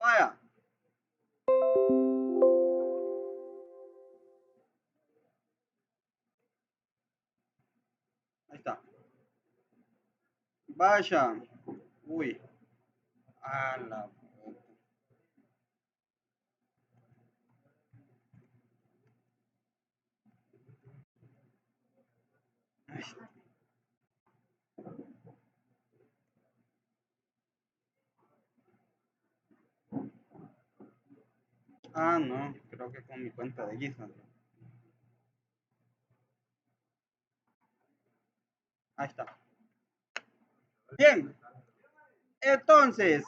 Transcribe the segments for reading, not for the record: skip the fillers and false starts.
Vaya. Ahí está. Vaya. Uy. A la... Ah, no. Creo que con mi cuenta de GitHub. Ahí está. Bien. Entonces,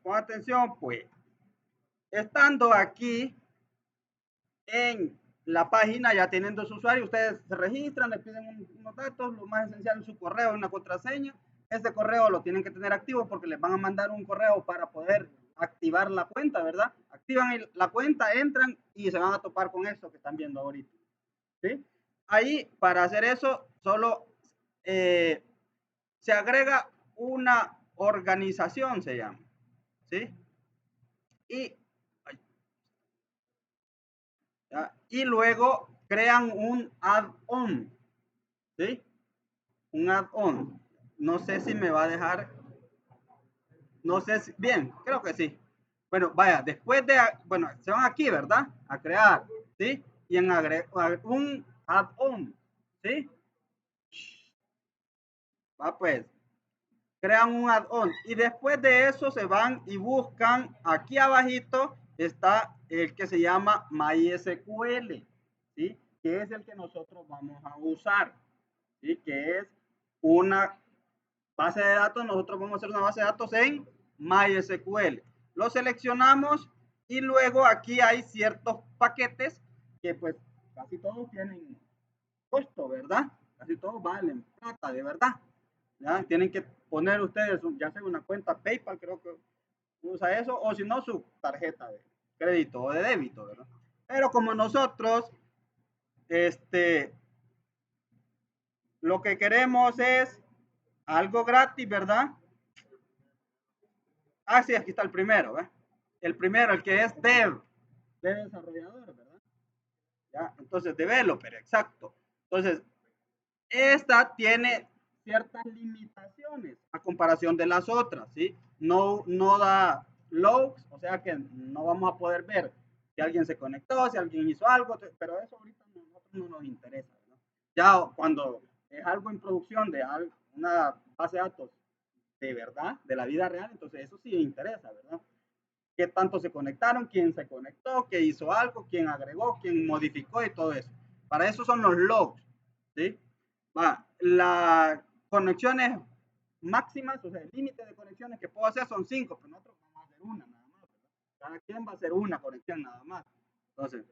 con atención, pues. Estando aquí en la página, ya teniendo su usuario, ustedes se registran, le piden unos datos, lo más esencial es su correo y una contraseña. Ese correo lo tienen que tener activo porque les van a mandar un correo para poder activar la cuenta, ¿verdad? Activan la cuenta, entran y se van a topar con esto que están viendo ahorita. ¿Sí? Ahí, para hacer eso, solo se agrega una organización, se llama. ¿Sí? Y ¿ya? Y luego crean un add-on, ¿sí? Un add-on. No sé si me va a dejar, no sé si, bien, creo que sí. Bueno, vaya, después de, bueno, se van aquí, ¿verdad? A crear, ¿sí? Y en agregar un add-on, ¿sí? Va pues, crean un add-on y después de eso se van y buscan, aquí abajito está el que se llama MySQL, ¿sí? Que es el que nosotros vamos a usar, ¿sí? Que es una base de datos, nosotros vamos a hacer una base de datos en MySQL. Lo seleccionamos y luego aquí hay ciertos paquetes que pues casi todos tienen costo, ¿verdad? Casi todos valen plata, de verdad. ¿Ya? Tienen que poner ustedes, ya sea una cuenta PayPal, creo que usa eso, o si no, su tarjeta de crédito o de débito, ¿verdad? Pero como nosotros, este, lo que queremos es algo gratis, ¿verdad? Ah, sí, aquí está el primero, ¿eh? El primero, el que es dev, de desarrollador, ¿verdad? ¿Ya? Entonces, developer, exacto. Entonces, esta tiene ciertas limitaciones a comparación de las otras, ¿sí? No da logs, o sea que no vamos a poder ver si alguien se conectó, si alguien hizo algo, pero eso ahorita a nosotros no nos interesa, ¿no? Ya cuando es algo en producción de una base de datos de verdad, de la vida real, entonces eso sí interesa, ¿verdad? Qué tanto se conectaron, quién se conectó, qué hizo algo, quién agregó, quién modificó y todo eso. Para eso son los logs, ¿sí? Las conexiones máximas, o sea, el límite de conexiones que puedo hacer son 5, pero nosotros vamos a hacer una nada más, ¿verdad? Cada quien va a hacer una conexión nada más. Entonces,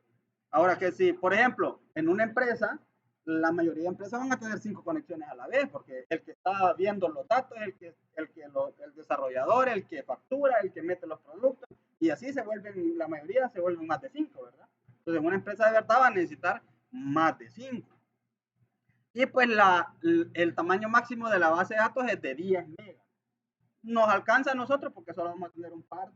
ahora que si, por ejemplo, en una empresa, la mayoría de empresas van a tener 5 conexiones a la vez, porque el que está viendo los datos es el desarrollador, el que factura, el que mete los productos, y así se vuelven, la mayoría se vuelven más de 5, ¿verdad? Entonces, una empresa de verdad va a necesitar más de 5. Y pues el tamaño máximo de la base de datos es de 10 megas. Nos alcanza a nosotros porque solo vamos a tener un par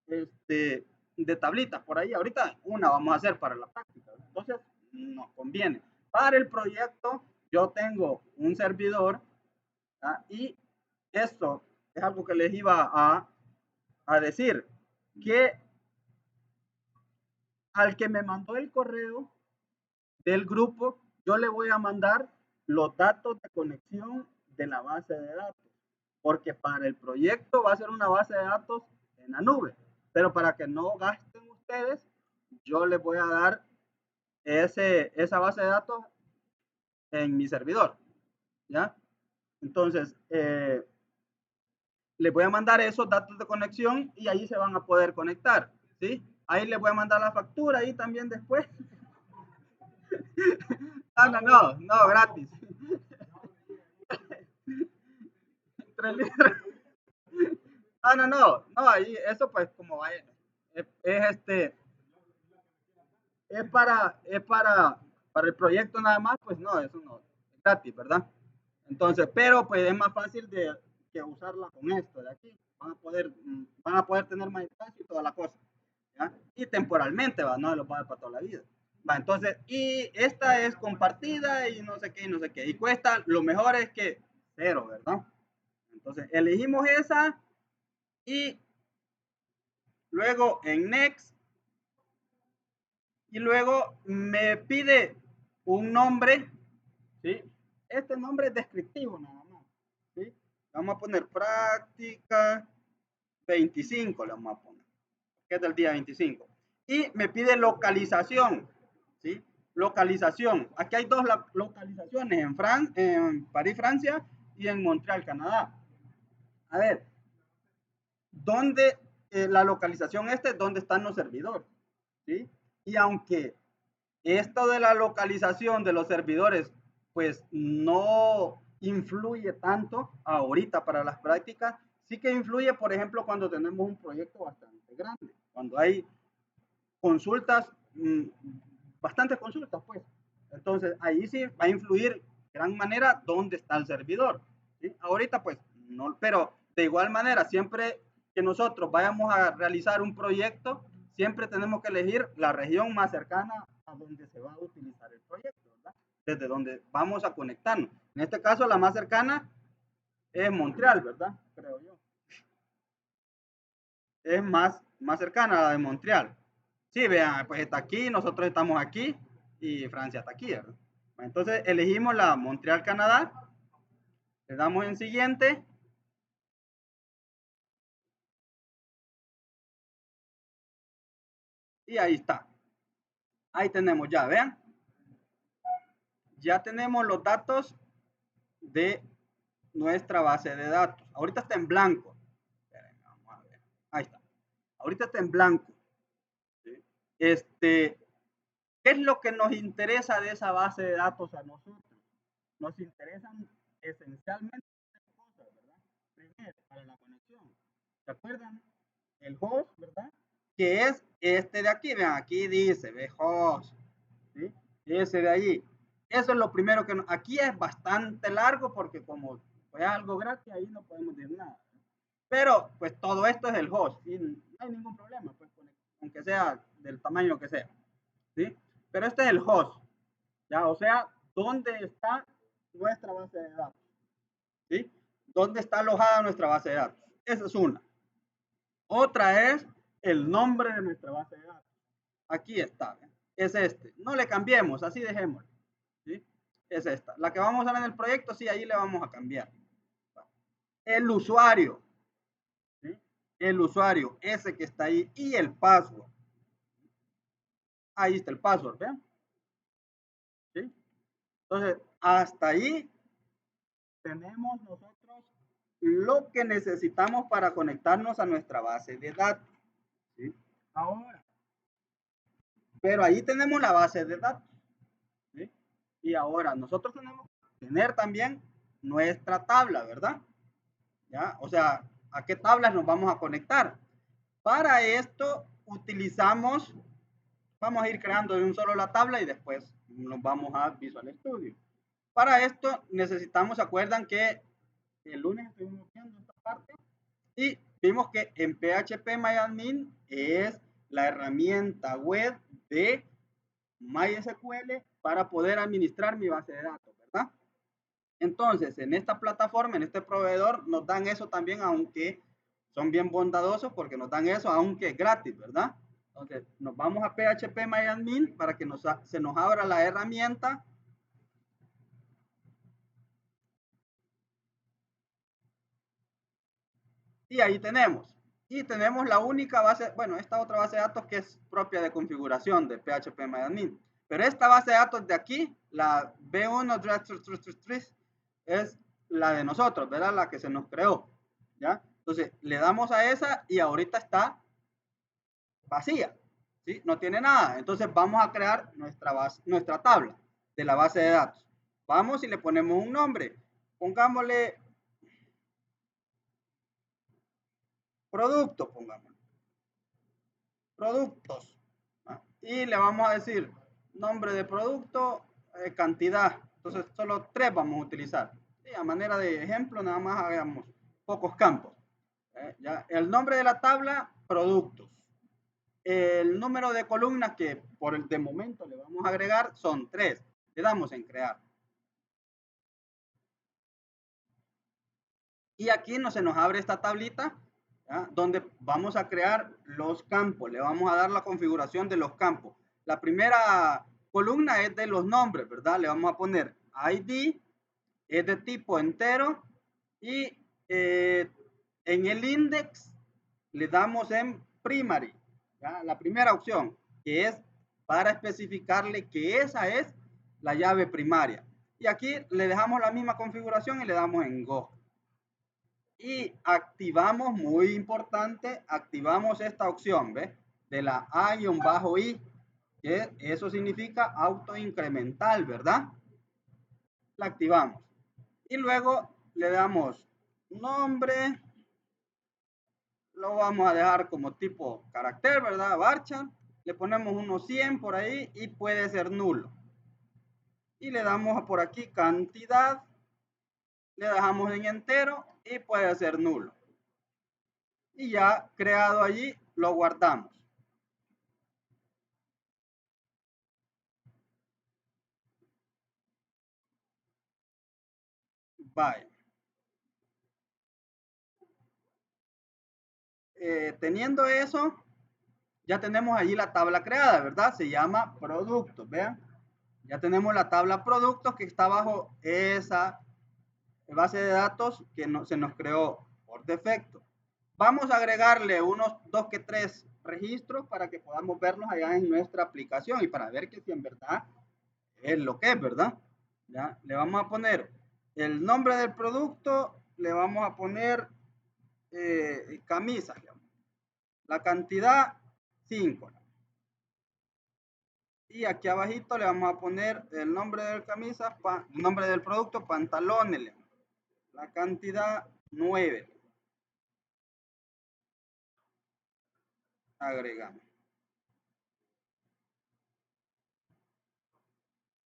de tablitas por ahí. Ahorita una vamos a hacer para la práctica. Entonces, nos conviene. Para el proyecto, yo tengo un servidor, ¿ah? Y esto es algo que les iba a decir, que al que me mandó el correo del grupo, yo le voy a mandar los datos de conexión de la base de datos, porque para el proyecto va a ser una base de datos en la nube, pero para que no gasten ustedes, yo les voy a dar esa base de datos en mi servidor, ¿ya? Entonces, les voy a mandar esos datos de conexión y ahí se van a poder conectar, ¿sí? Ahí les voy a mandar la factura ahí también después. No, gratis. 3 litros. No, ahí eso pues como vaya, es para el proyecto nada más, pues no, eso no, es gratis, ¿verdad? Entonces, pero pues es más fácil que usarla con esto de aquí. Van a poder tener más espacio y toda la cosa. ¿Ya? Y temporalmente, ¿va? No los va a dar para toda la vida. Va, entonces, y esta es compartida y no sé qué, y no sé qué. Y cuesta, lo mejor es que 0, ¿verdad? Entonces, elegimos esa y luego en Next. Y luego me pide un nombre, ¿sí? Este nombre es descriptivo nada más, ¿sí? Vamos a poner práctica 25, le vamos a poner, que es del día 25. Y me pide localización, ¿sí? Localización. Aquí hay dos localizaciones, en París, Francia, y en Montreal, Canadá. A ver, ¿dónde la localización dónde están los servidores? ¿Sí? Y aunque esto de la localización de los servidores, pues no influye tanto ahorita para las prácticas, sí que influye, por ejemplo, cuando tenemos un proyecto bastante grande, cuando hay consultas, bastantes consultas, pues. Entonces, ahí sí va a influir de gran manera dónde está el servidor. ¿Sí? Ahorita, pues, no, pero de igual manera, siempre que nosotros vayamos a realizar un proyecto, siempre tenemos que elegir la región más cercana a donde se va a utilizar el proyecto, ¿verdad? Desde donde vamos a conectarnos. En este caso, la más cercana es Montreal, ¿verdad? Creo yo. Es más cercana a la de Montreal. Sí, vean, pues está aquí, nosotros estamos aquí y Francia está aquí, ¿verdad? Entonces elegimos la Montreal, Canadá, le damos en siguiente y ahí está. Ahí tenemos ya, vean. Ya tenemos los datos de nuestra base de datos. Ahorita está en blanco. Vamos a ver. Ahí está. Ahorita está en blanco. ¿Sí? ¿Qué es lo que nos interesa de esa base de datos a nosotros? Nos interesan esencialmente tres cosas, ¿verdad? Primero, para la conexión. ¿Se acuerdan? El host, ¿verdad? Que es este de aquí, vean, aquí dice, ve host, ¿sí? Ese de allí. Eso es lo primero que aquí es bastante largo porque como fue algo gratis, ahí no podemos decir nada. Pero pues todo esto es el host y no hay ningún problema, pues, aunque sea del tamaño que sea, ¿sí? Pero este es el host, ¿ya? O sea, ¿dónde está nuestra base de datos? ¿Sí? ¿Dónde está alojada nuestra base de datos? Esa es una. Otra es el nombre de nuestra base de datos. Aquí está, ¿eh? Es este. No le cambiemos, así dejémoslo. ¿Sí? Es esta. La que vamos a ver en el proyecto, sí, ahí le vamos a cambiar. El usuario, ¿sí? El usuario, ese que está ahí, y el password. Ahí está el password, ¿ven? ¿Sí? Entonces, hasta ahí tenemos nosotros lo que necesitamos para conectarnos a nuestra base de datos. ¿Sí? Ahora, pero ahí tenemos la base de datos. ¿Sí? Y ahora nosotros tenemos que tener también nuestra tabla, ¿verdad? ¿Ya? O sea, ¿a qué tablas nos vamos a conectar? Para esto utilizamos, vamos a ir creando de un solo la tabla y después nos vamos a Visual Studio. Para esto necesitamos, ¿se acuerdan que el lunes estuvimos viendo esta parte? Y vimos que en PHP es la herramienta web de MySQL para poder administrar mi base de datos, ¿verdad? Entonces, en esta plataforma, en este proveedor, nos dan eso también, aunque son bien bondadosos porque nos dan eso, aunque es gratis, ¿verdad? Entonces, nos vamos a PHP para que se nos abra la herramienta. Y ahí tenemos. Y tenemos la única base, bueno, esta otra base de datos que es propia de configuración de PHP Pero esta base de datos de aquí, la B1 es la de nosotros, ¿verdad? La que se nos creó, ¿ya? Entonces, le damos a esa y ahorita está vacía, ¿sí? No tiene nada. Entonces, vamos a crear nuestra tabla de la base de datos. Vamos y le ponemos un nombre. Pongámosle producto, pongamos. Productos. ¿Ah? Y le vamos a decir nombre de producto, cantidad. Entonces, solo 3 vamos a utilizar. Y a manera de ejemplo, nada más hagamos pocos campos. Ya, el nombre de la tabla, productos. El número de columnas que por el de momento le vamos a agregar son 3. Le damos en crear. Y aquí no se nos abre esta tablita, ¿ya? Donde vamos a crear los campos. Le vamos a dar la configuración de los campos. La primera columna es de los nombres, ¿verdad? Le vamos a poner ID, es de tipo entero y en el index le damos en primary, ¿ya? La primera opción, que es para especificarle que esa es la llave primaria. Y aquí le dejamos la misma configuración y le damos en Go. Y activamos, muy importante, activamos esta opción, ¿ves? De la A-I, que eso significa autoincremental, ¿verdad? La activamos. Y luego le damos nombre, lo vamos a dejar como tipo carácter, ¿verdad? Varchar, le ponemos unos 100 por ahí y puede ser nulo. Y le damos por aquí cantidad, le dejamos en entero y puede ser nulo. Y ya creado allí, lo guardamos. Bye. Teniendo eso, ya tenemos allí la tabla creada, ¿verdad? Se llama productos, vean. Ya tenemos la tabla productos que está bajo esa base de datos que no, se nos creó por defecto. Vamos a agregarle unos 2 que 3 registros para que podamos verlos allá en nuestra aplicación y para ver que si en verdad es lo que es, ¿verdad? ¿Ya? Le vamos a poner el nombre del producto, le vamos a poner camisas, la cantidad 5. Y aquí abajito le vamos a poner el nombre del camisa, el nombre del producto, pantalones, la cantidad 9. Agregamos.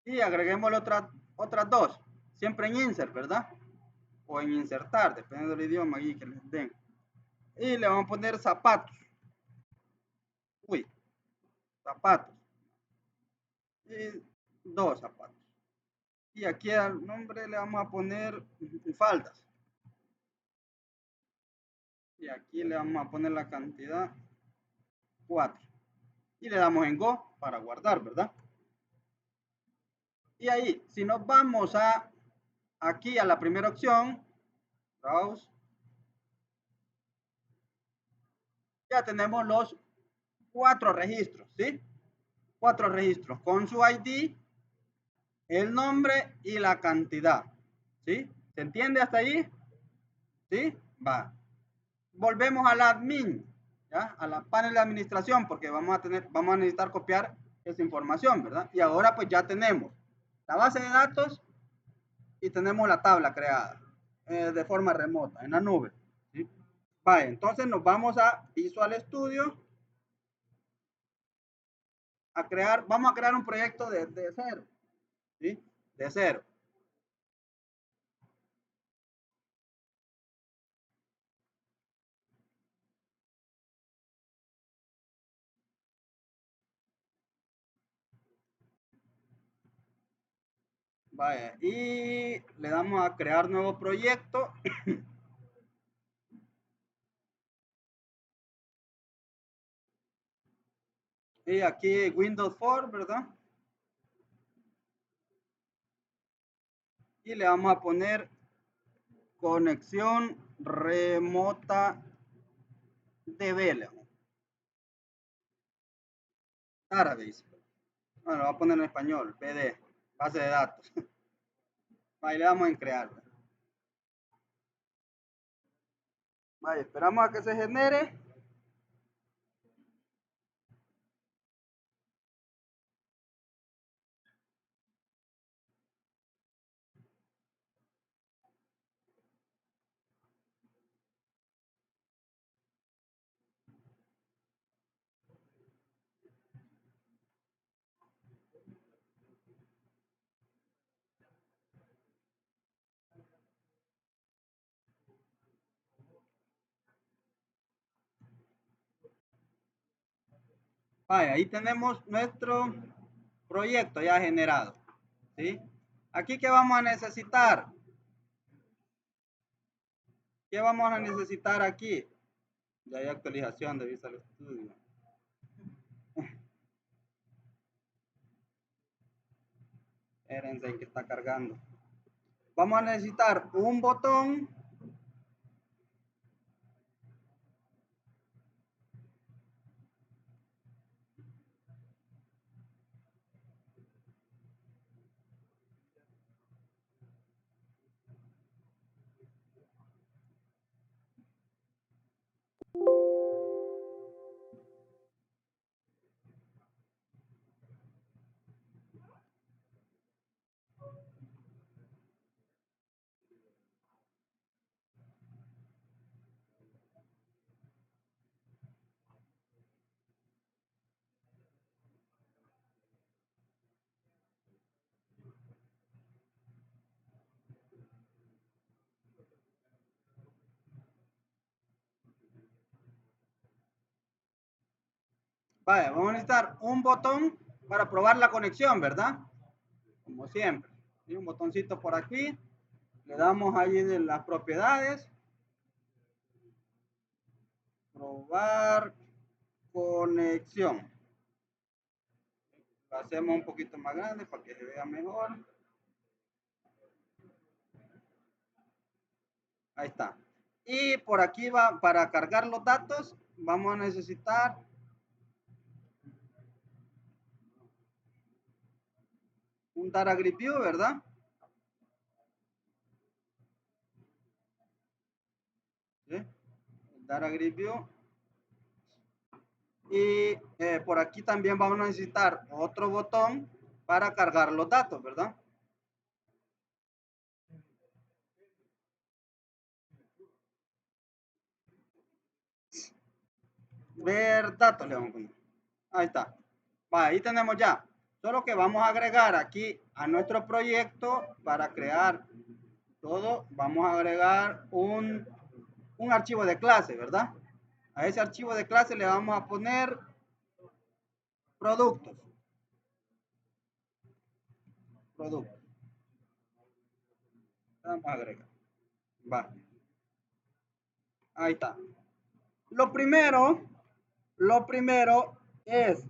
Y agreguemos otras dos, siempre en insert, ¿verdad? O en insertar, dependiendo del idioma ahí que les den. Y le vamos a poner zapatos. Uy, zapatos. Y 2 zapatos. Y aquí al nombre le vamos a poner faldas. Y aquí le vamos a poner la cantidad 4. Y le damos en Go para guardar, ¿verdad? Y ahí, si nos vamos aquí a la primera opción, browse, ya tenemos los 4 registros, ¿sí? 4 registros con su ID, el nombre y la cantidad, ¿sí? ¿Se entiende hasta ahí? ¿Sí? Va. Volvemos al admin, ¿ya? A la panel de administración, porque vamos a necesitar copiar esa información, ¿verdad? Y ahora pues ya tenemos la base de datos y tenemos la tabla creada de forma remota, en la nube, ¿sí? Vale, entonces nos vamos a Visual Studio a crear, vamos a crear un proyecto de cero, ¿sí? De cero. Vaya, y le damos a crear nuevo proyecto. Y aquí Windows 4, ¿verdad? Y le vamos a poner conexión remota de Vela. Árabe. Bueno, lo voy a poner en español, PD, base de datos. Ahí le damos en crear. Vale, esperamos a que se genere. Vaya, ahí tenemos nuestro proyecto ya generado. ¿Sí? Aquí, ¿qué vamos a necesitar? ¿Qué vamos a necesitar aquí? Ya hay actualización de Visual Studio. Espérense que está cargando. Vamos a necesitar un botón. Vaya, vamos a necesitar un botón para probar la conexión, ¿verdad? Como siempre. Y un botoncito por aquí. Le damos ahí de las propiedades. Probar conexión. Lo hacemos un poquito más grande para que se vea mejor. Ahí está. Y por aquí va, para cargar los datos, vamos a necesitar un Data Grid View, ¿verdad? ¿Sí? Data Grid View. Y por aquí también vamos a necesitar otro botón para cargar los datos, ¿verdad? Ver datos, le vamos a poner. Ahí está. Va, ahí tenemos ya. Solo que vamos a agregar aquí a nuestro proyecto para crear todo. Vamos a agregar un archivo de clase, ¿verdad? A ese archivo de clase le vamos a poner productos. Productos. Vamos a agregar. Va. Ahí está. Lo primero es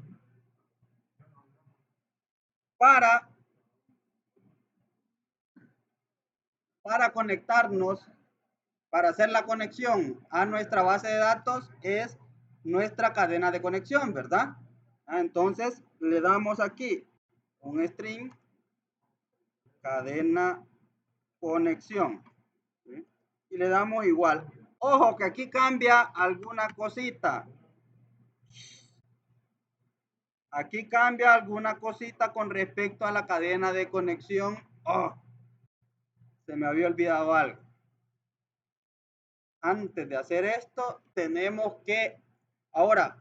para, para conectarnos, para hacer la conexión a nuestra base de datos, es nuestra cadena de conexión, ¿verdad? Entonces le damos aquí un string, cadena conexión. ¿Sí? Y le damos igual. Ojo que aquí cambia alguna cosita. Aquí cambia alguna cosita con respecto a la cadena de conexión. Oh, se me había olvidado algo. Antes de hacer esto, tenemos que, ahora,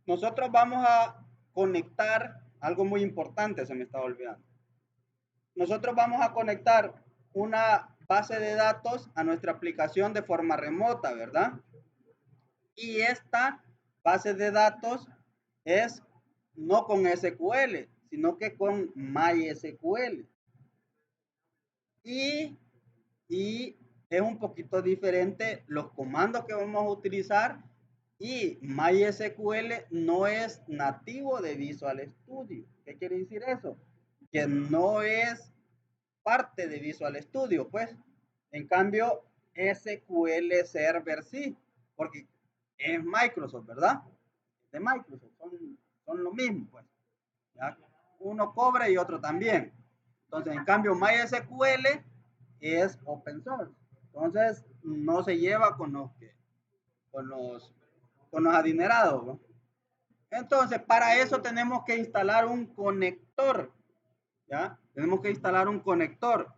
nosotros vamos a conectar algo muy importante, se me estaba olvidando. Nosotros vamos a conectar una base de datos a nuestra aplicación de forma remota, ¿verdad? Y esta base de datos es no con SQL, sino que con MySQL. Y, y es un poquito diferente los comandos que vamos a utilizar, y MySQL no es nativo de Visual Studio. ¿Qué quiere decir eso? Que no es parte de Visual Studio, pues. En cambio, SQL Server sí, porque es Microsoft, ¿verdad? De Microsoft, son lo mismo, pues. ¿Ya? Uno cobra y otro también. Entonces, en cambio, MySQL es open source. Entonces, no se lleva con los, con los adinerados, ¿no? Entonces, para eso tenemos que instalar un conector. ¿Ya? Tenemos que instalar un conector.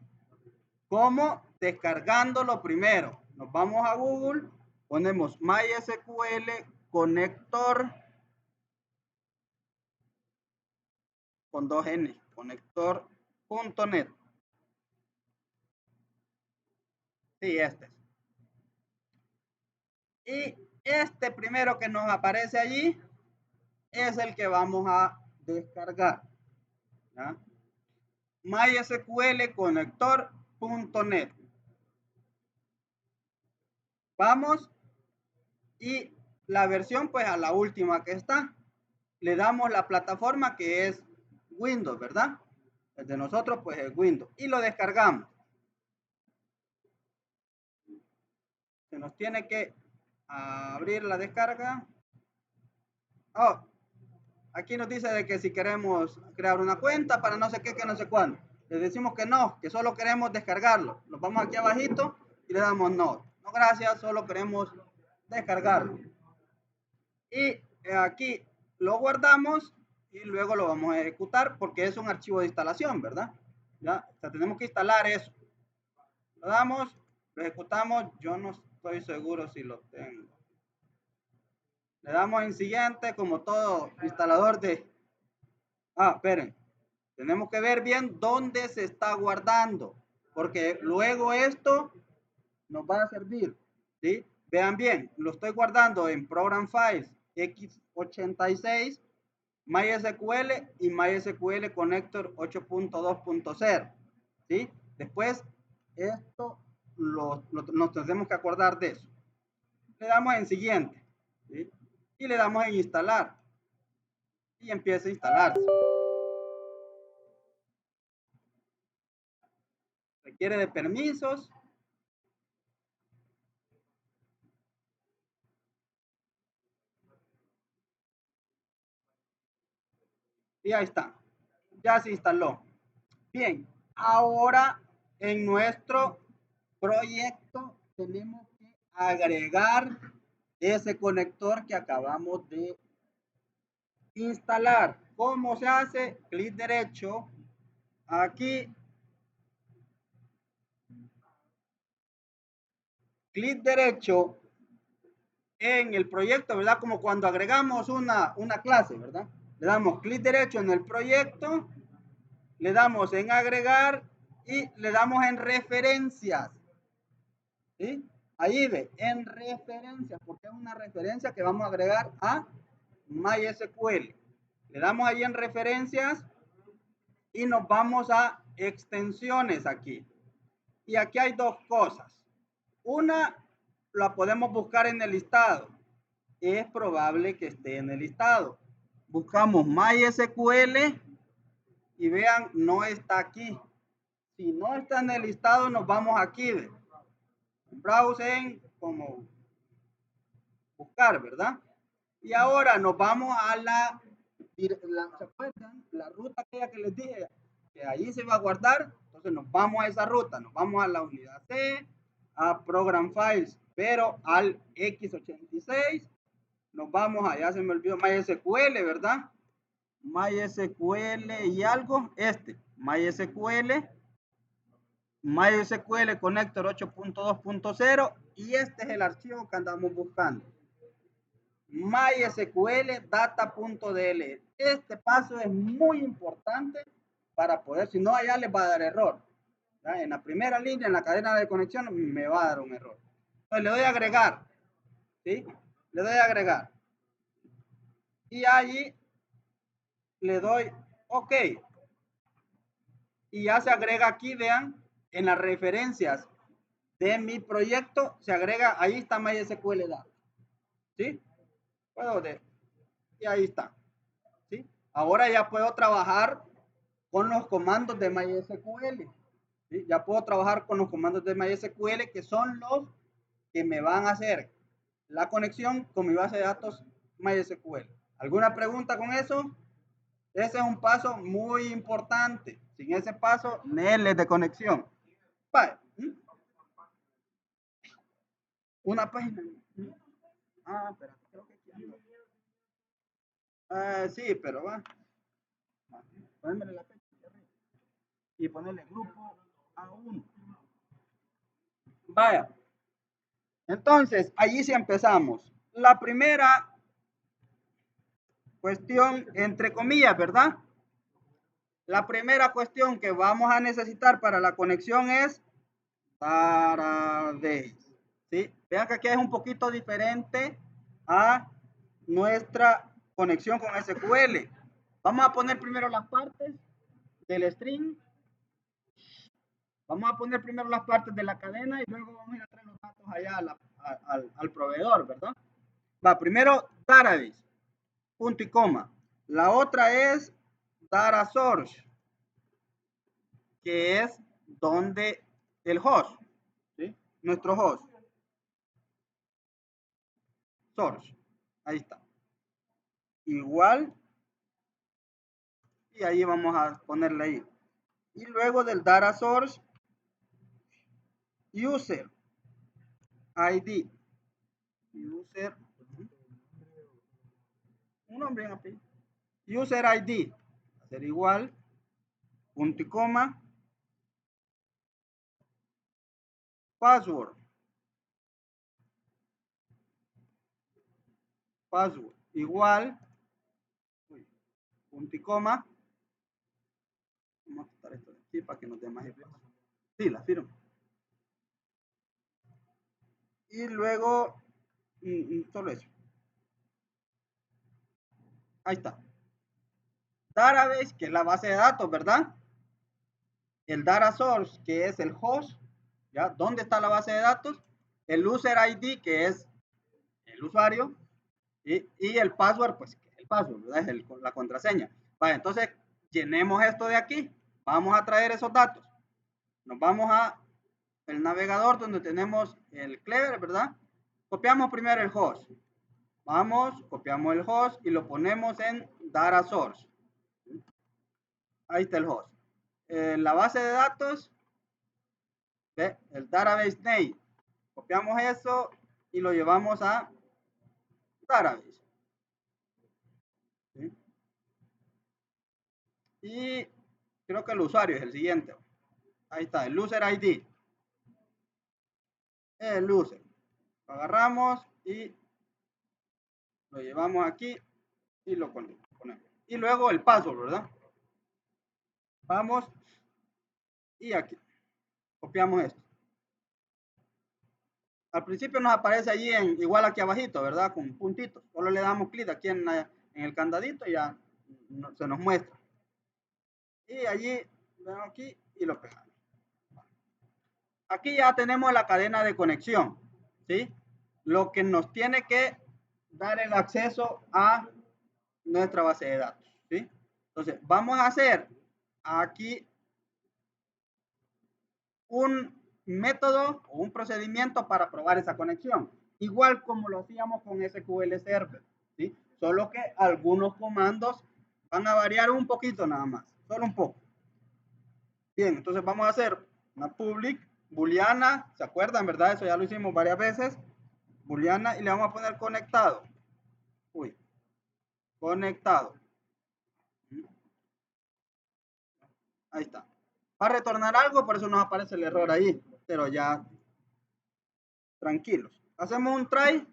¿Cómo? Descargándolo primero. Nos vamos a Google, ponemos MySQL conector con 2N, conector.net. Sí, este es. Y este primero que nos aparece allí, es el que vamos a descargar. ¿Ya? MySQL Connector.net. Vamos y la versión pues a la última que está. Le damos la plataforma que es Windows, ¿verdad? El de nosotros pues es Windows y lo descargamos. Se nos tiene que abrir la descarga. Oh, aquí nos dice de que si queremos crear una cuenta para no sé qué, que no sé cuándo. Le decimos que no, que solo queremos descargarlo. Nos vamos aquí abajito y le damos no. No, gracias, solo queremos descargarlo. Y aquí lo guardamos y luego lo vamos a ejecutar porque es un archivo de instalación, ¿verdad? Ya, o sea, tenemos que instalar eso. Lo damos, lo ejecutamos. Yo no estoy seguro si lo tengo. Le damos en siguiente, como todo instalador de... Ah, esperen. Tenemos que ver bien dónde se está guardando, porque luego esto nos va a servir, ¿sí? Vean bien, lo estoy guardando en Program Files x86, MySQL y MySQL Connector 8.2.0, ¿sí? Después, esto nos tenemos que acordar de eso. Le damos en siguiente, ¿sí? Y le damos en instalar. Y empieza a instalarse. Requiere de permisos. Y ahí está. Ya se instaló. Bien, ahora en nuestro proyecto tenemos que agregar ese conector que acabamos de instalar. ¿Cómo se hace? Clic derecho. Aquí. Clic derecho en el proyecto, ¿verdad? Como cuando agregamos una clase, ¿verdad? Le damos clic derecho en el proyecto, le damos en agregar y le damos en referencias. ¿Sí? Ahí ve, en referencias, porque es una referencia que vamos a agregar a MySQL. Le damos ahí en referencias y nos vamos a extensiones aquí. Y aquí hay dos cosas. Una, la podemos buscar en el listado. Es probable que esté en el listado. Buscamos MySQL y vean, no está aquí. Si no está en el listado, nos vamos aquí. Browse como buscar, ¿verdad? Y ahora nos vamos a ¿se acuerdan? La ruta que les dije, que ahí se va a guardar. Entonces nos vamos a esa ruta, nos vamos a la unidad C, a Program Files, pero al X86, nos vamos allá, se me olvidó MySQL, ¿verdad? MySQL y algo, MySQL Connector 8.2.0 y este es el archivo que andamos buscando. MySQL data.dll. Este paso es muy importante para poder, si no allá les va a dar error. ¿Ya? En la primera línea, en la cadena de conexión, me va a dar un error. Entonces le doy a agregar. ¿Sí? Le doy a agregar. Y allí le doy OK. Y ya se agrega aquí, vean, en las referencias de mi proyecto, se agrega, ahí está MySQL Data. ¿Sí? Puedo ver. Y ahí está. ¿Sí? Ahora ya puedo trabajar con los comandos de MySQL. ¿Sí? Ya puedo trabajar con los comandos de MySQL que son los que me van a hacer la conexión con mi base de datos MySQL. ¿Alguna pregunta con eso? Ese es un paso muy importante. Sin ese paso, NL de conexión. Vale. Una página. Ah, pero creo que aquí ando. Sí, pero va. Ponerme la fecha y ponerle grupo A1. Vaya. Entonces, allí sí empezamos. La primera cuestión, entre comillas, ¿verdad? La primera cuestión que vamos a necesitar para la conexión es Database. ¿Sí? Vean que aquí es un poquito diferente a nuestra conexión con SQL. Vamos a poner primero las partes del string. Vamos a poner primero las partes de la cadena y luego vamos a ir a traer los datos allá al proveedor, ¿verdad? Va, primero database, punto y coma. La otra es data source, que es donde el host, ¿sí? Nuestro host. Source, ahí está. Igual, y ahí vamos a ponerle ahí. Y luego del data source, user ID. User, un nombre en API. User ID, va a ser igual, punto y coma, password. Password igual, punto y coma. Vamos a quitar esto de aquí para que nos dé más espacio. Sí, la firma. Y luego, solo eso. Ahí está. Database, que es la base de datos, ¿verdad? El data source, que es el host, ¿ya? ¿Dónde está la base de datos? El user ID, que es el usuario, y el password, pues el password, ¿verdad? Es la contraseña. Vale, entonces llenemos esto de aquí. Vamos a traer esos datos. Nos vamos a el navegador donde tenemos el Clever, ¿verdad? Copiamos primero el host. Vamos, copiamos el host y lo ponemos en data source. Ahí está el host. La base de datos, ¿ve? El database name. Copiamos eso y lo llevamos a database. ¿Sí? Y creo que el usuario es el siguiente. Ahí está, el user ID. El user. Lo agarramos y lo llevamos aquí y lo ponemos. Y luego el password, ¿verdad? Vamos y aquí. Copiamos esto. Al principio nos aparece allí igual aquí abajito, ¿verdad? Con puntitos. Solo le damos clic aquí en el candadito y ya se nos muestra. Y allí, vemos aquí y lo pegamos. Aquí ya tenemos la cadena de conexión, ¿sí? Lo que nos tiene que dar el acceso a nuestra base de datos, ¿sí? Entonces, vamos a hacer aquí un método o un procedimiento para probar esa conexión, igual como lo hacíamos con SQL Server, ¿sí? Solo que algunos comandos van a variar un poquito nada más, solo un poco. Bien, entonces vamos a hacer una public booleana, ¿se acuerdan, verdad? Eso ya lo hicimos varias veces. Booleana y le vamos a poner conectado. Uy, conectado. Ahí está. Va a retornar algo, por eso nos aparece el error ahí, pero ya tranquilos. Hacemos un try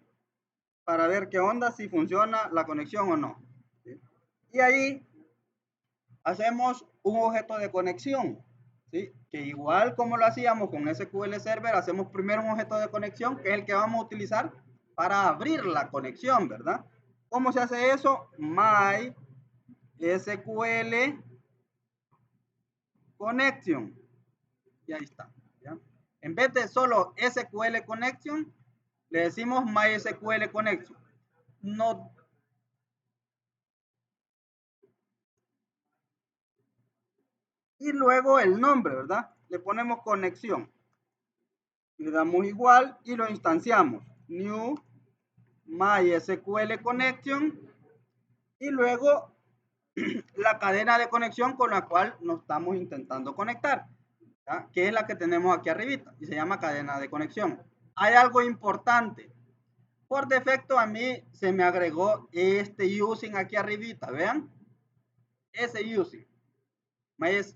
para ver qué onda, si funciona la conexión o no. ¿Sí? Y ahí hacemos un objeto de conexión, ¿sí? Que igual como lo hacíamos con SQL Server, hacemos primero un objeto de conexión, que es el que vamos a utilizar para abrir la conexión, ¿verdad? ¿Cómo se hace eso? My SQL Connection. Y ahí está. ¿Ya? En vez de solo SQL Connection, le decimos MySQL Connection. No. Y luego el nombre, ¿verdad? Le ponemos conexión. Le damos igual y lo instanciamos. New MySQL Connection. Y luego la cadena de conexión con la cual nos estamos intentando conectar, ¿ya? Que es la que tenemos aquí arribita y se llama cadena de conexión. Hay algo importante. Por defecto a mí se me agregó este using aquí arribita, vean. Ese using.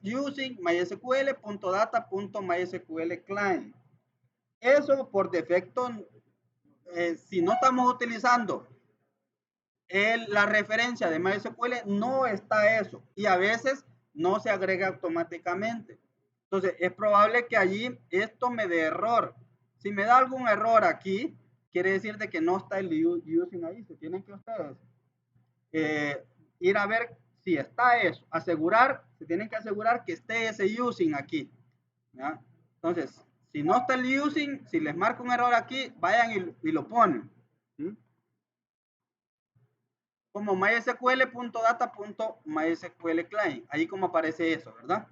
Using mysql.data.mysql client. Eso por defecto, si no estamos utilizando la referencia de MySQL, no está eso. Y a veces no se agrega automáticamente. Entonces, es probable que allí esto me dé error. Si me da algún error aquí, quiere decir de que no está el using ahí. Se tienen que ustedes ir a ver si está eso, asegurar, se tienen que asegurar que esté ese using aquí, ¿ya? Entonces, si no está el using, si les marca un error aquí, vayan y lo ponen, ¿sí? Como mysql.data.mysql client, ahí como aparece eso, ¿verdad?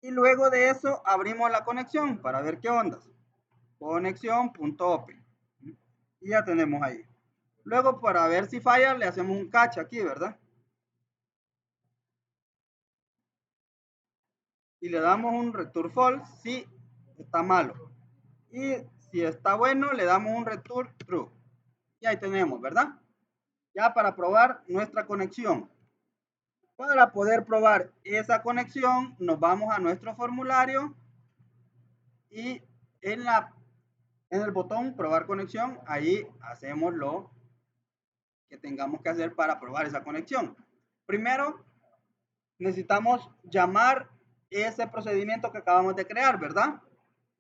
Y luego de eso abrimos la conexión para ver qué ondas. Conexión.open. Y ya tenemos ahí. Luego para ver si falla le hacemos un catch aquí, ¿verdad? Y le damos un return false si está malo. Y si está bueno le damos un return true. Y ahí tenemos, ¿verdad? Ya para probar nuestra conexión. Para poder probar esa conexión nos vamos a nuestro formulario y en el botón probar conexión, ahí hacemos lo que tengamos que hacer para probar esa conexión. Primero, necesitamos llamar ese procedimiento que acabamos de crear, ¿verdad?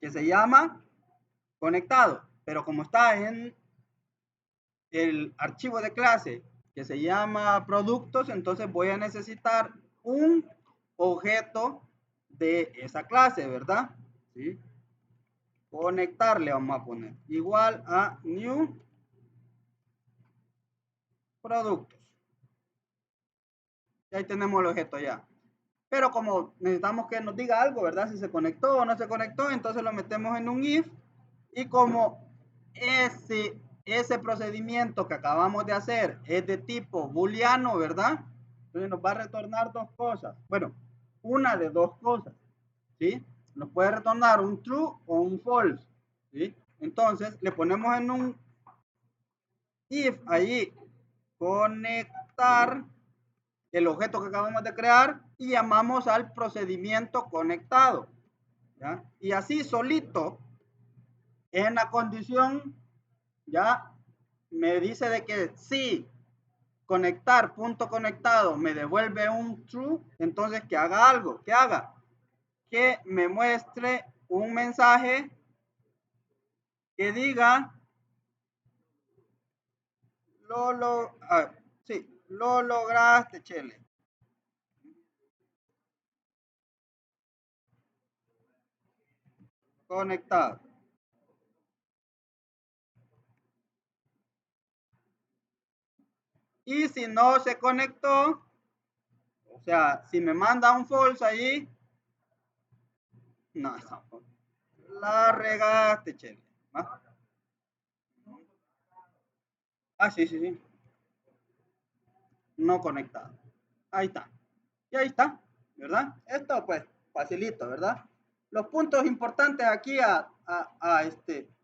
Que se llama conectado, pero como está en el archivo de clase que se llama productos, entonces voy a necesitar un objeto de esa clase, ¿verdad? ¿Sí? Conectar le vamos a poner igual a new productos. Y ahí tenemos el objeto ya. Pero como necesitamos que nos diga algo, ¿verdad? Si se conectó o no se conectó, entonces lo metemos en un if. Y como ese procedimiento que acabamos de hacer es de tipo booleano, ¿verdad? Entonces nos va a retornar dos cosas. Bueno, una de dos cosas, ¿sí? Nos puede retornar un true o un false, ¿sí? Entonces le ponemos en un if allí conectar el objeto que acabamos de crear y llamamos al procedimiento conectado, ¿ya? Y así solito, en la condición, ya me dice de que si conectar punto conectado me devuelve un true, entonces que haga algo, que haga, que me muestre un mensaje que diga lo lograste, Chele. Conectado. Y si no se conectó, o sea, si me manda un false ahí, no, la regaste, Chele. ¿Va? Ah, sí, sí, sí. No conectado. Ahí está. Y ahí está, ¿verdad? Esto pues facilito, ¿verdad? Los puntos importantes aquí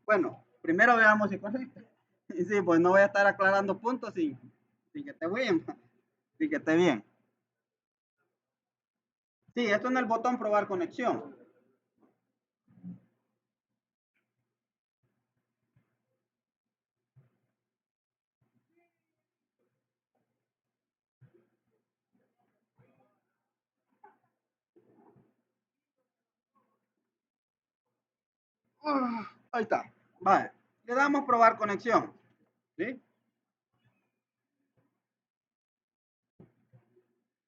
bueno, primero veamos si conecta. Y sí, pues no voy a estar aclarando puntos sin que esté bien. Sin que esté bien. Sí, esto en el botón probar conexión. Ahí está. Vale. Le damos probar conexión. ¿Sí?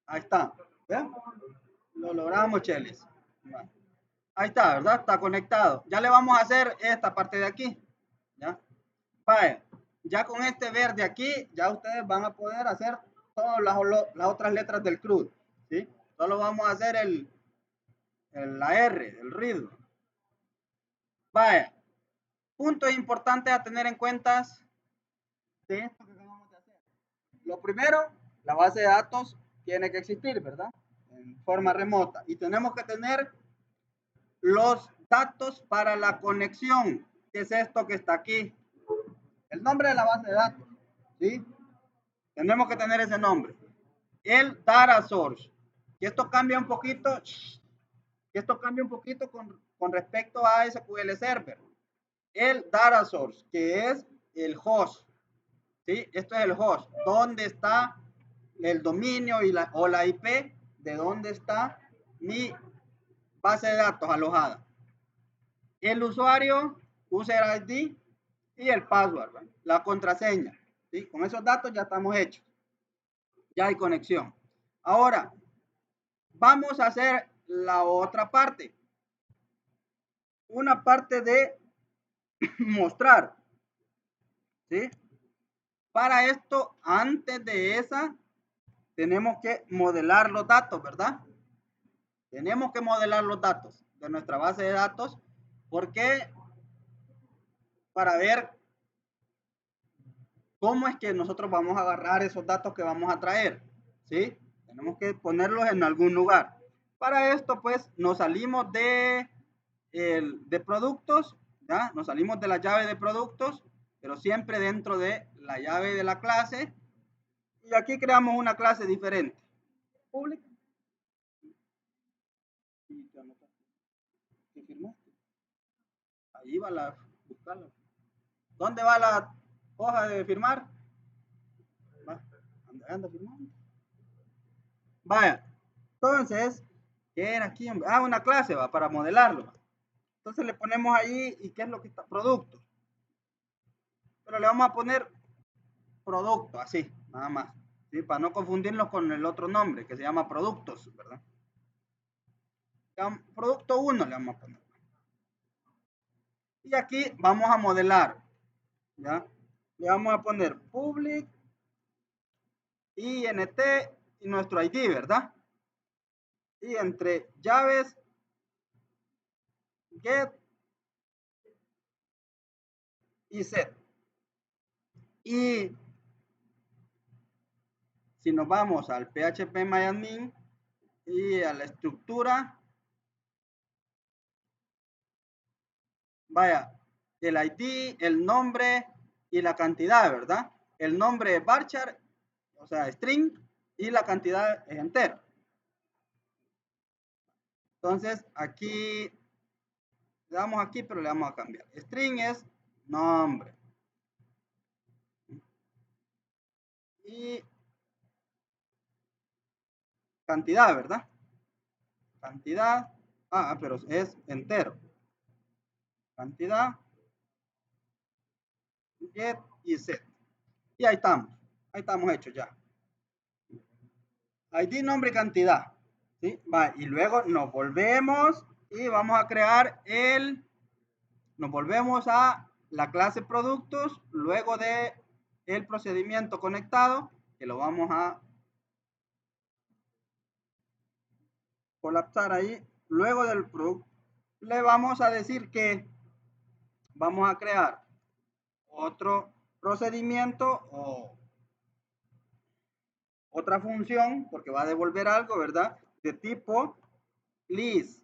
Ahí está. ¿Ven? Lo logramos, Chelis. Vale. Ahí está, ¿verdad? Está conectado. Ya le vamos a hacer esta parte de aquí. ¿Ya? Vale. Ya con este verde aquí, ya ustedes van a poder hacer todas las otras letras del CRUD. ¿Sí? Solo vamos a hacer la R, el ritmo. Vaya. Puntos importantes a tener en cuenta de esto que acabamos de hacer. Lo primero, la base de datos tiene que existir, ¿verdad? En forma remota. Y tenemos que tener los datos para la conexión, que es esto que está aquí. El nombre de la base de datos, ¿sí? Tenemos que tener ese nombre. El data source. Y esto cambia un poquito, con respecto a SQL Server. El data source, que es el host, ¿sí? Esto es el host, donde está el dominio o la IP, de dónde está mi base de datos alojada. El usuario, user ID y el password, ¿verdad? La contraseña, ¿sí? Con esos datos ya estamos hechos. Ya hay conexión. Ahora, vamos a hacer la otra parte. Una parte de mostrar. ¿Sí? Para esto, antes de esa, tenemos que modelar los datos, ¿verdad? Tenemos que modelar los datos de nuestra base de datos. ¿Por qué? Para ver cómo es que nosotros vamos a agarrar esos datos que vamos a traer. ¿Sí? Tenemos que ponerlos en algún lugar. Para esto, pues, nos salimos de productos, ¿ya? Nos salimos de la llave de productos, pero siempre dentro de la llave de la clase. Y aquí creamos una clase diferente. Pública. ¿Qué firmaste? Ahí va la, buscarla. ¿Dónde va la hoja de firmar? Va, anda firmando. Vaya, entonces, ¿qué era aquí? Ah, una clase, va, para modelarlo. Entonces le ponemos ahí, ¿y qué es lo que está? Producto. Pero le vamos a poner producto, así, nada más. ¿Sí? Para no confundirlos con el otro nombre, que se llama productos, ¿verdad? Producto 1 le vamos a poner. Y aquí vamos a modelar, ¿ya? Le vamos a poner public, int y nuestro ID, ¿verdad? Y entre llaves, get y set. Y si nos vamos al phpMyAdmin y a la estructura, vaya, el ID, el nombre y la cantidad, ¿verdad? El nombre es varchar, o sea, string, y la cantidad es entero. Entonces, aquí, le damos aquí, pero le vamos a cambiar. String es nombre. Y cantidad, ¿verdad? Cantidad, pero es entero. Cantidad, get y set. Y ahí estamos hechos ya. ID, nombre y cantidad. ¿Sí? Va, y luego nos volvemos y vamos a crear nos volvemos a la clase productos, luego de el procedimiento conectado, que lo vamos a colapsar ahí. Luego del producto, le vamos a decir que vamos a crear otro procedimiento o otra función, porque va a devolver algo, ¿verdad? De tipo list.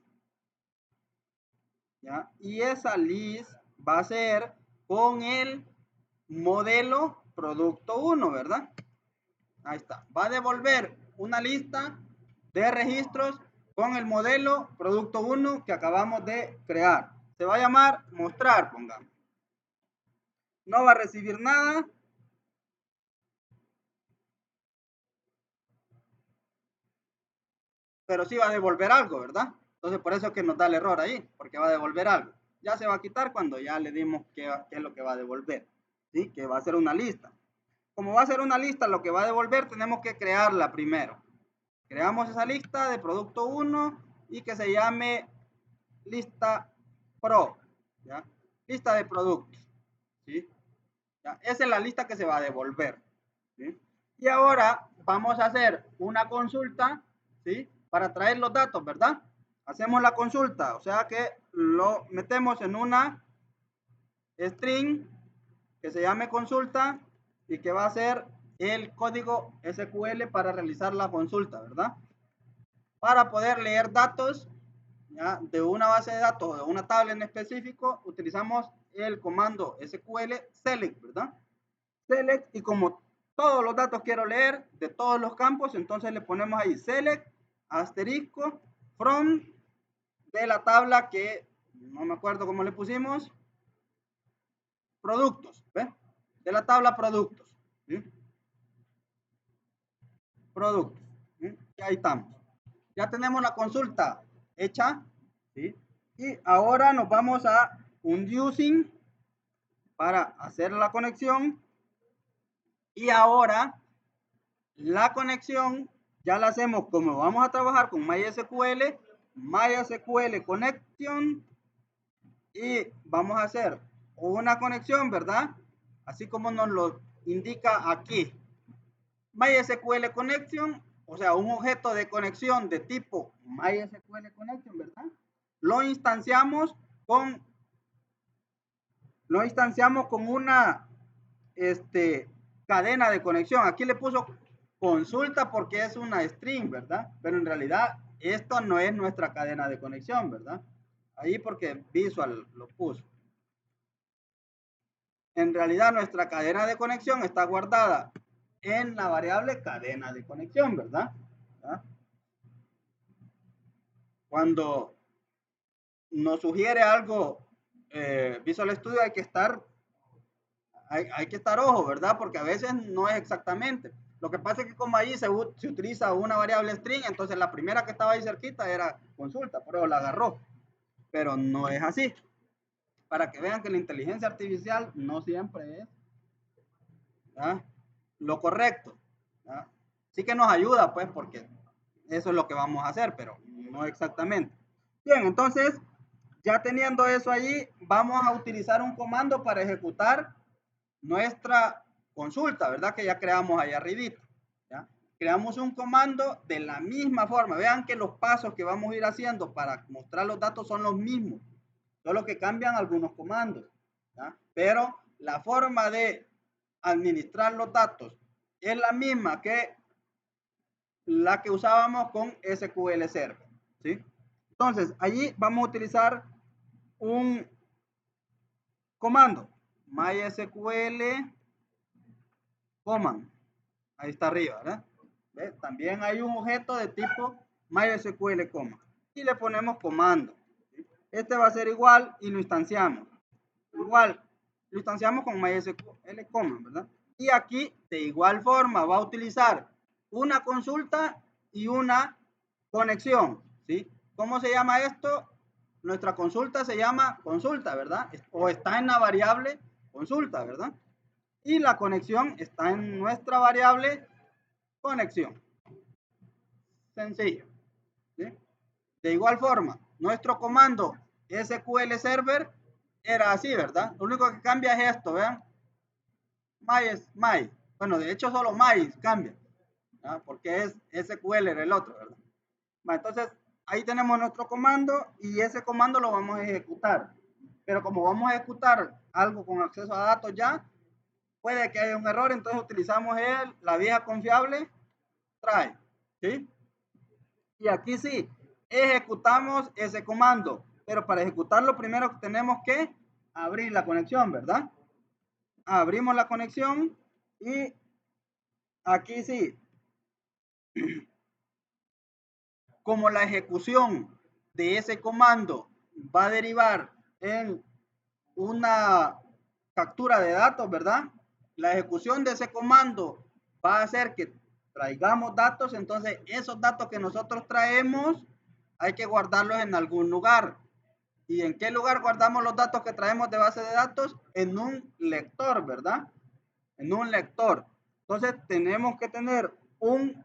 ¿Ya? Y esa list va a ser con el modelo producto 1, ¿verdad? Ahí está. Va a devolver una lista de registros con el modelo producto 1 que acabamos de crear. Se va a llamar mostrar, pongamos. No va a recibir nada. Pero sí va a devolver algo, ¿verdad? Entonces por eso es que nos da el error ahí, porque va a devolver algo. Ya se va a quitar cuando ya le dimos qué es lo que va a devolver. ¿Sí? Que va a ser una lista. Como va a ser una lista, lo que va a devolver tenemos que crearla primero. Creamos esa lista de producto 1 y que se llame lista pro, ¿ya? Lista de productos, ¿sí? ¿Ya? Esa es la lista que se va a devolver, ¿sí? Y ahora vamos a hacer una consulta, ¿sí? Para traer los datos, ¿verdad? Hacemos la consulta, o sea que lo metemos en una string que se llame consulta y que va a ser el código SQL para realizar la consulta, ¿verdad? Para poder leer datos, ¿ya? De una base de datos o de una tabla en específico, utilizamos el comando SQL select, ¿verdad? Select, y como todos los datos quiero leer de todos los campos, entonces le ponemos ahí select asterisco from de la tabla que no me acuerdo cómo le pusimos, productos, ¿ve? De la tabla productos, ¿sí? Productos, ¿sí? Y ahí estamos. Ya tenemos la consulta hecha, ¿sí? Y ahora nos vamos a un using para hacer la conexión. Y ahora la conexión ya la hacemos como vamos a trabajar con MySQL, MySQL Connection, y vamos a hacer una conexión, ¿verdad? Así como nos lo indica aquí. MySQL Connection, o sea, un objeto de conexión de tipo MySQL Connection, ¿verdad? Lo instanciamos con una cadena de conexión. Aquí le puso consulta porque es una string, ¿verdad? Pero en realidad esto no es nuestra cadena de conexión, ¿verdad? Ahí porque Visual lo puso. En realidad nuestra cadena de conexión está guardada en la variable cadena de conexión, ¿verdad? ¿Ah? Cuando nos sugiere algo Visual Studio hay que estar ojo, ¿verdad? Porque a veces no es exactamente. Lo que pasa es que como ahí se utiliza una variable string, entonces la primera que estaba ahí cerquita era consulta, por eso la agarró. Pero no es así. Para que vean que la inteligencia artificial no siempre es, ¿verdad?, lo correcto, ¿verdad? Sí que nos ayuda, pues, porque eso es lo que vamos a hacer, pero no exactamente. Bien, entonces, ya teniendo eso allí, vamos a utilizar un comando para ejecutar nuestra consulta, ¿verdad? Que ya creamos ahí arribita, ¿ya? Creamos un comando de la misma forma. Vean que los pasos que vamos a ir haciendo para mostrar los datos son los mismos, solo que cambian algunos comandos, ¿ya? Pero la forma de administrar los datos es la misma que la que usábamos con SQL Server, ¿sí? Entonces, allí vamos a utilizar un comando, MySQL command. Ahí está arriba, ¿verdad? ¿Ves? También hay un objeto de tipo MySQL command. Y le ponemos comando. Este va a ser igual y lo instanciamos. Igual, lo instanciamos con MySQL command, ¿verdad? Y aquí, de igual forma, va a utilizar una consulta y una conexión, ¿sí? ¿Cómo se llama esto? Nuestra consulta se llama consulta, ¿verdad? O está en la variable consulta, ¿verdad? Y la conexión está en nuestra variable conexión. Sencillo, ¿sí? De igual forma, nuestro comando SQL Server era así, ¿verdad? Lo único que cambia es esto, ¿vean? My es my. Bueno, de hecho solo my cambia, ¿verdad? Porque es SQL era el otro, ¿verdad? Entonces, ahí tenemos nuestro comando y ese comando lo vamos a ejecutar. Pero como vamos a ejecutar algo con acceso a datos ya, puede que haya un error, entonces utilizamos la vieja confiable try, ¿sí? Y aquí sí, ejecutamos ese comando, pero para ejecutarlo primero tenemos que abrir la conexión, ¿verdad? Abrimos la conexión y aquí sí, como la ejecución de ese comando va a derivar en una captura de datos, ¿verdad? La ejecución de ese comando va a hacer que traigamos datos, entonces esos datos que nosotros traemos hay que guardarlos en algún lugar. ¿Y en qué lugar guardamos los datos que traemos de base de datos? En un lector, ¿verdad? En un lector. Entonces tenemos que tener un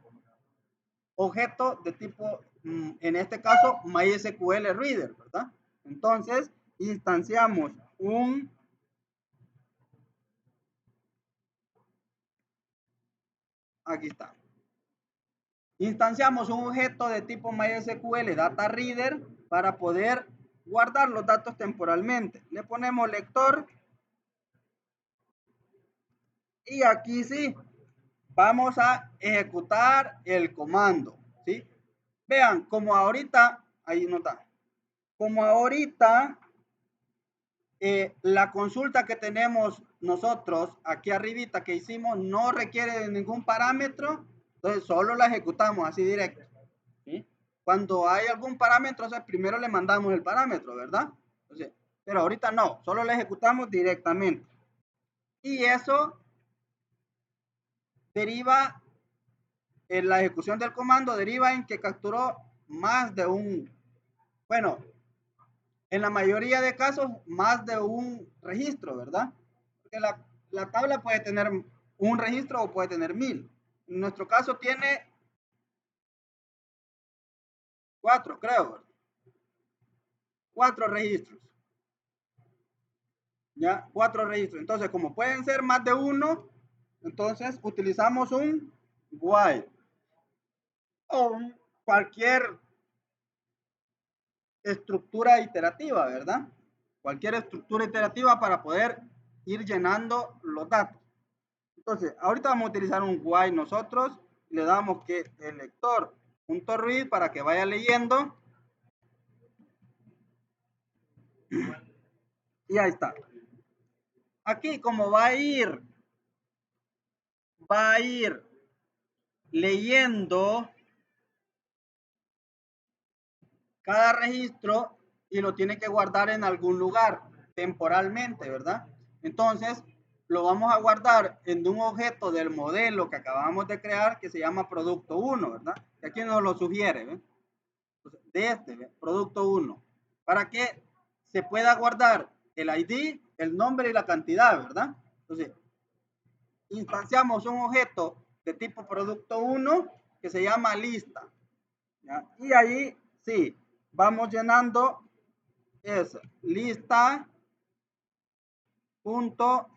objeto de tipo, en este caso, MySQL Reader, ¿verdad? Entonces instanciamos aquí está. Instanciamos un objeto de tipo MySQL Data Reader para poder guardar los datos temporalmente. Le ponemos lector y aquí sí, vamos a ejecutar el comando, ¿sí? Vean, como ahorita, ahí no está, como ahorita la consulta que tenemos nosotros aquí arribita que hicimos no requiere de ningún parámetro, entonces solo la ejecutamos así directo, ¿sí? Cuando hay algún parámetro, o sea, primero le mandamos el parámetro, ¿verdad? Entonces, pero ahorita no, solo la ejecutamos directamente. Y eso deriva, en la ejecución del comando deriva en que capturó más de un, bueno, en la mayoría de casos, más de un registro, ¿verdad? Porque la tabla puede tener un registro o puede tener 1000. en nuestro caso tiene 4, creo. 4 registros. Ya, 4 registros. Entonces, como pueden ser más de uno, entonces utilizamos un while o cualquier estructura iterativa, ¿verdad? Cualquier estructura iterativa para poder ir llenando los datos. Entonces, ahorita vamos a utilizar un while nosotros. Le damos que el lector.read para que vaya leyendo. Y ahí está. Aquí, como va a ir leyendo cada registro y lo tiene que guardar en algún lugar temporalmente, ¿verdad? Entonces, lo vamos a guardar en un objeto del modelo que acabamos de crear que se llama producto 1, ¿verdad? Que aquí nos lo sugiere, ¿ven? De este, ¿ven? Producto 1, para que se pueda guardar el ID, el nombre y la cantidad, ¿verdad? Entonces, instanciamos un objeto de tipo producto 1 que se llama lista, ¿ya? Y ahí, sí, vamos llenando es lista punto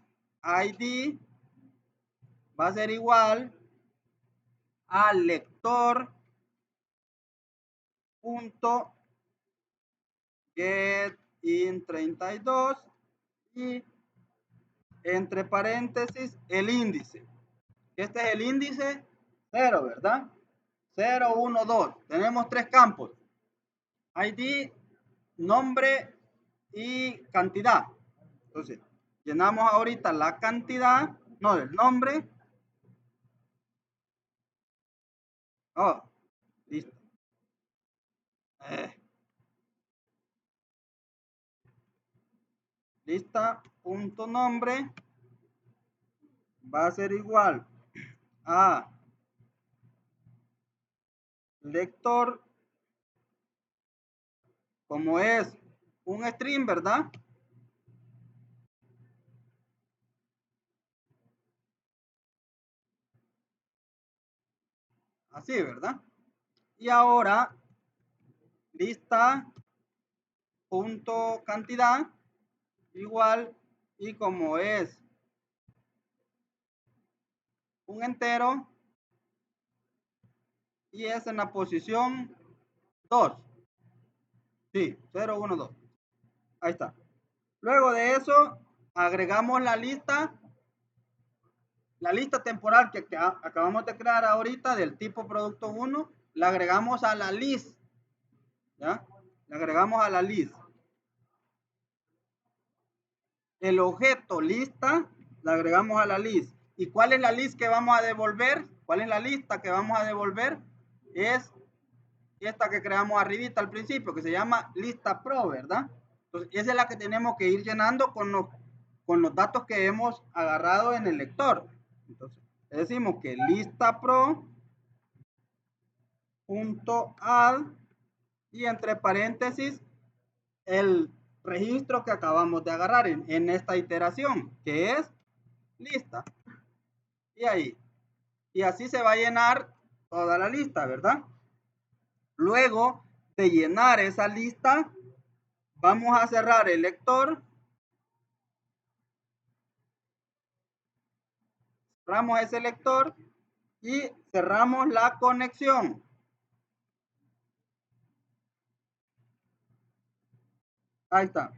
id va a ser igual al lector punto get in 32 y entre paréntesis el índice. Este es el índice 0, ¿verdad? 0, 1, 2. Tenemos 3 campos. ID, nombre y cantidad. Entonces, llenamos ahorita la cantidad, no, el nombre. Oh, listo. Lista punto nombre va a ser igual a lector, como es un string, ¿verdad? Así, ¿verdad? Y ahora lista punto cantidad igual, y como es un entero y es en la posición 2. Sí, 0, 1, 2. Ahí está. Luego de eso agregamos la lista temporal que acabamos de crear ahorita del tipo producto 1, la agregamos a la list, ¿ya? La agregamos a la list. El objeto lista la agregamos a la list. ¿Y cuál es la list que vamos a devolver? ¿Cuál es la lista que vamos a devolver? Es esta que creamos arribita al principio, que se llama lista pro, ¿verdad? Entonces, esa es la que tenemos que ir llenando con los datos que hemos agarrado en el lector. Entonces, le decimos que lista pro punto add y entre paréntesis el registro que acabamos de agarrar en esta iteración, que es lista. Y ahí. Y así se va a llenar toda la lista, ¿verdad? Luego de llenar esa lista, vamos a cerrar el lector. Cerramos ese lector y cerramos la conexión. Ahí está.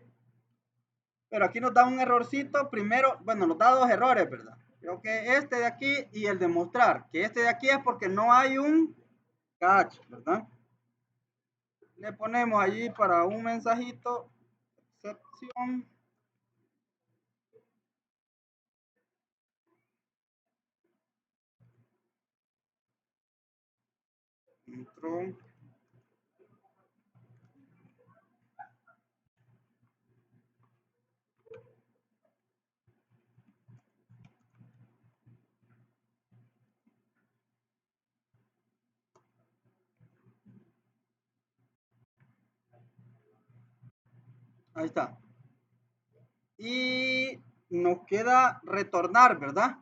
Pero aquí nos da un errorcito. Primero, bueno, nos da 2 errores, ¿verdad? Creo que este de aquí y el de mostrar. Que este de aquí es porque no hay un catch, ¿verdad? Le ponemos allí para un mensajito. Excepción. Intro. Ahí está. Y nos queda retornar, ¿verdad?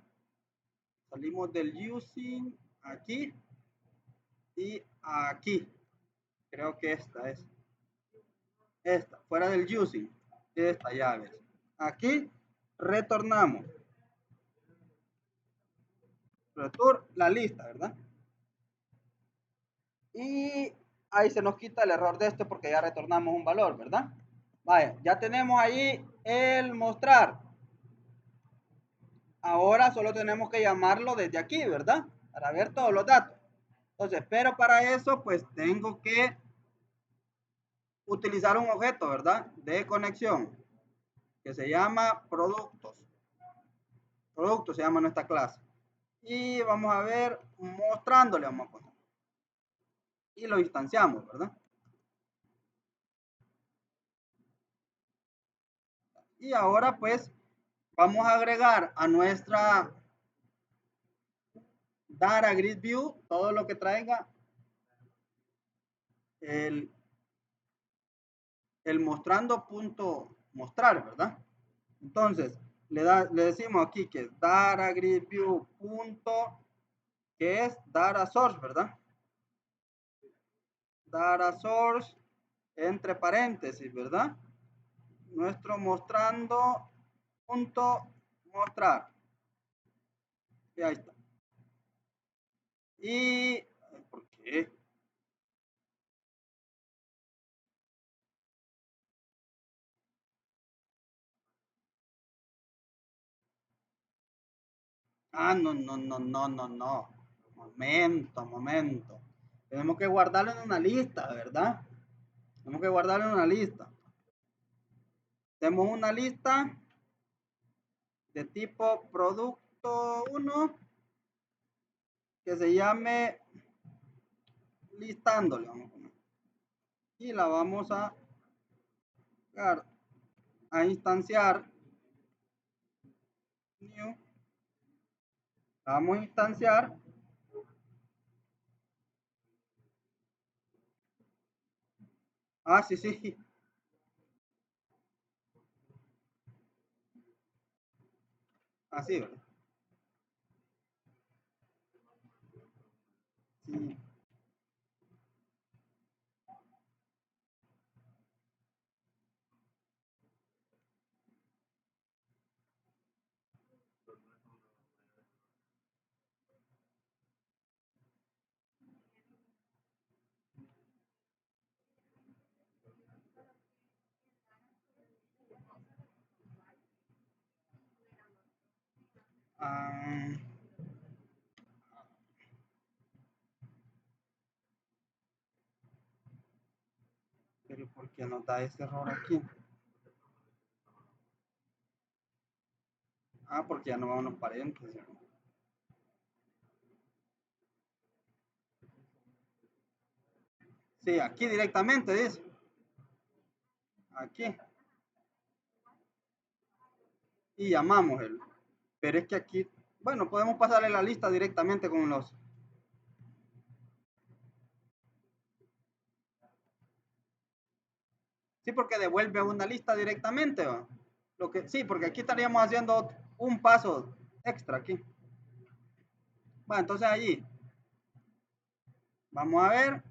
Salimos del using aquí y aquí. Creo que esta es. Esta, fuera del using. Esta llave. Aquí retornamos. Return la lista, ¿verdad? Y ahí se nos quita el error de este porque ya retornamos un valor, ¿verdad? Vaya, ya tenemos ahí el mostrar. Ahora solo tenemos que llamarlo desde aquí, ¿verdad? Para ver todos los datos. Entonces, pero para eso, pues tengo que utilizar un objeto, ¿verdad? De conexión que se llama productos. Productos se llama nuestra clase. Y vamos a ver, mostrándole, vamos a poner. Y lo instanciamos, ¿verdad? Y ahora, pues, vamos a agregar a nuestra Data Grid View todo lo que traiga el mostrando punto mostrar, ¿verdad? Entonces, le decimos aquí que Data Grid View punto, que es Data Source, ¿verdad? Data Source, entre paréntesis, ¿verdad? Nuestro mostrando punto mostrar. Y ahí está. Y, ¿por qué? Ah, no, no, no, no, no, no. Momento, momento. Tenemos que guardarlo en una lista, ¿verdad? Tenemos que guardarlo en una lista. Tenemos una lista de tipo producto 1 que se llame listándole. Y la vamos a instanciar. New. La vamos a instanciar. Ah, sí, sí. Así, ¿verdad? Sí. Ah, pero ¿por qué nos da ese error aquí? Ah, porque ya no van los paréntesis. Sí, aquí directamente dice. Aquí. Y llamamos el. Pero es que aquí, bueno, podemos pasarle la lista directamente con los. Sí, porque devuelve una lista directamente, ¿va? Lo que, sí, porque aquí estaríamos haciendo un paso extra aquí. Bueno, entonces allí. Vamos a ver.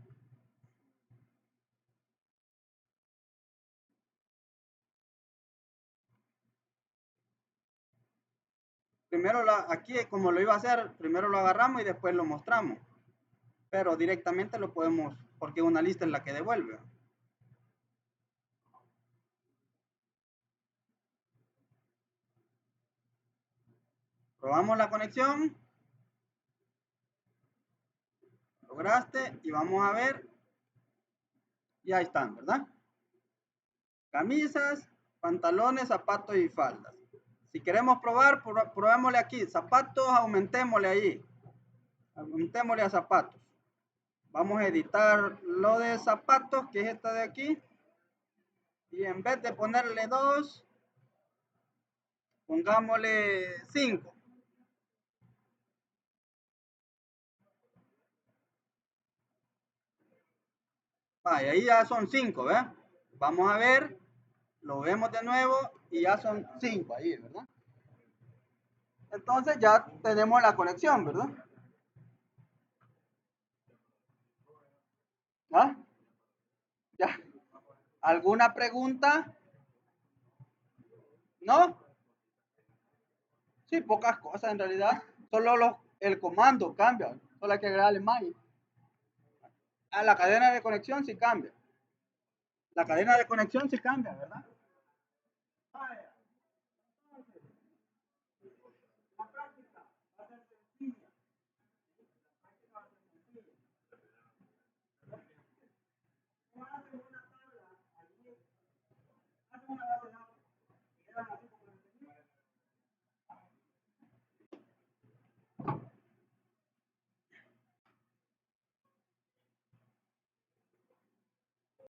Primero aquí como lo iba a hacer, primero lo agarramos y después lo mostramos. Pero directamente lo podemos, porque una lista es la que devuelve. Probamos la conexión. Lograste y vamos a ver. Y ahí están, ¿verdad? Camisas, pantalones, zapatos y faldas. Si queremos probar, probémosle aquí. Zapatos, aumentémosle ahí. Aumentémosle a zapatos. Vamos a editar lo de zapatos, que es esta de aquí. Y en vez de ponerle 2, pongámosle 5. Vaya, ahí ya son 5, ¿verdad? Vamos a ver, lo vemos de nuevo y ya son 5 ahí, ¿verdad? Entonces ya tenemos la conexión, ¿verdad? ¿Ah? ¿Ya? ¿Alguna pregunta? ¿No? Sí, pocas cosas en realidad. Solo el comando cambia. Solo hay que agregarle más. A la cadena de conexión sí cambia. La cadena de conexión sí cambia, ¿verdad?